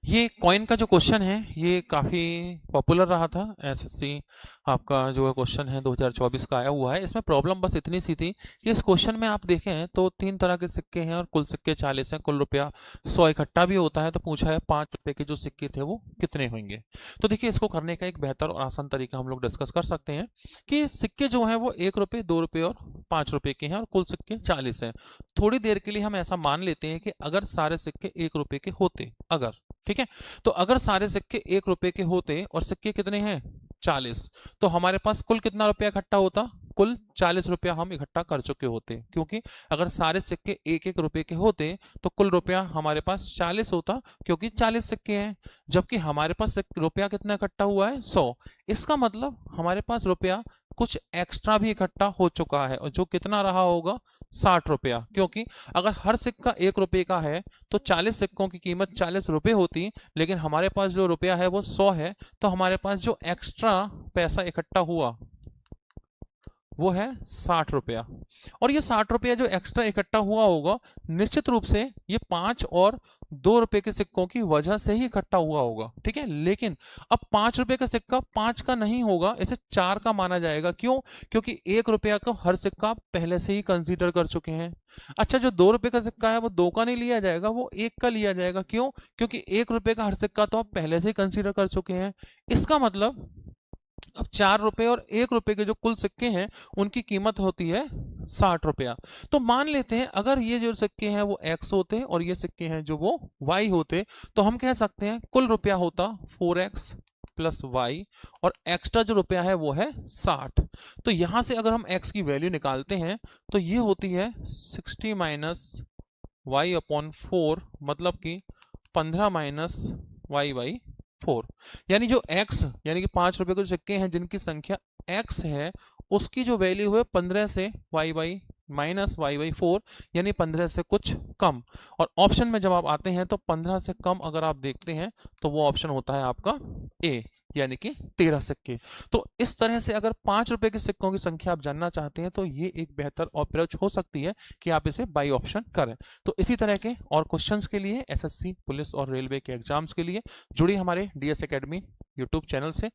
ये कॉइन का जो क्वेश्चन है ये काफ़ी पॉपुलर रहा था। एसएससी आपका जो क्वेश्चन है 2024 का आया हुआ है। इसमें प्रॉब्लम बस इतनी सी थी कि इस क्वेश्चन में आप देखें तो 3 तरह के सिक्के हैं और कुल सिक्के 40 हैं। कुल रुपया 100 इकट्ठा भी होता है। तो पूछा है 5 रुपए के जो सिक्के थे वो कितने होंगे। तो देखिए, इसको करने का एक बेहतर और आसान तरीका हम लोग डिस्कस कर सकते हैं कि सिक्के जो हैं वो 1 रुपये, 2 रुपये और 5 रुपये के हैं और कुल सिक्के 40 हैं। थोड़ी देर के लिए हम ऐसा मान लेते हैं कि अगर सारे सिक्के 1 रुपये के होते, अगर, ठीक है, तो अगर सारे सिक्के 1 रुपए के होते और सिक्के कितने हैं 40, तो हमारे पास कुल कितना रुपया इकट्ठा होता, कुल 40 रुपया हम इकट्ठा कर चुके होते। क्योंकि अगर सारे सिक्के 1-1 रुपए के होते तो कुल रुपया हमारे पास 40 होता, क्योंकि 40 सिक्के हैं। जबकि हमारे पास रुपया कितना इकट्ठा हुआ है 100। इसका मतलब हमारे पास रुपया कुछ एक्स्ट्रा भी इकट्ठा हो चुका है, और जो कितना रहा होगा 60 रुपया। क्योंकि अगर हर सिक्का 1 रुपए का है तो 40 सिक्कों की कीमत 40 रुपए होती, लेकिन हमारे पास जो रुपया है वो 100 है। तो हमारे पास जो एक्स्ट्रा पैसा इकट्ठा हुआ वो है 60 रुपया। और ये 60 रुपया जो एक्स्ट्रा इकट्ठा हुआ होगा, निश्चित रूप से ये 5 और 2 रुपए के सिक्कों की वजह से ही इकट्ठा हुआ होगा, ठीक है। लेकिन अब 5 रुपए का सिक्का 5 का नहीं होगा, इसे 4 का माना जाएगा। क्यों? क्योंकि 1 रुपया का हर सिक्का आप पहले से ही कंसीडर कर चुके हैं। अच्छा, जो 2 रुपए का सिक्का है वो 2 का नहीं लिया जाएगा, वो 1 का लिया जाएगा। क्यों? क्योंकि 1 रुपए का हर सिक्का तो आप पहले से ही कंसीडर कर चुके हैं। इसका मतलब अब 4 रुपए और 1 रुपए के जो कुल सिक्के हैं उनकी कीमत होती है 60 रुपया। तो मान लेते हैं अगर ये जो सिक्के हैं वो x होते और ये सिक्के हैं जो वो y होते, तो हम कह सकते हैं कुल रुपया होता 4x प्लस y, और एक्स्ट्रा जो रुपया है वो है 60। तो यहां से अगर हम x की वैल्यू निकालते हैं तो ये होती है 60 माइनस वाई अपॉन 4, मतलब कि 15 माइनस वाई बाई 4। यानी जो x, यानी कि 5 रुपए के जो सिक्के हैं जिनकी संख्या x है, उसकी जो वैल्यू है 15 से y by minus y by 4, यानी 15 से कुछ कम। और ऑप्शन में जब आप आते हैं तो 15 से कम अगर आप देखते हैं तो वो ऑप्शन होता है आपका ए, यानी कि 13 सिक्के। तो इस तरह से अगर 5 रुपए के सिक्कों की संख्या आप जानना चाहते हैं तो ये एक बेहतर अप्रोच हो सकती है कि आप इसे बाई ऑप्शन करें। तो इसी तरह के और क्वेश्चंस के लिए एसएससी, पुलिस और रेलवे के एग्जाम्स के लिए जुड़ी हमारे डीएस एकेडमी यूट्यूब चैनल से।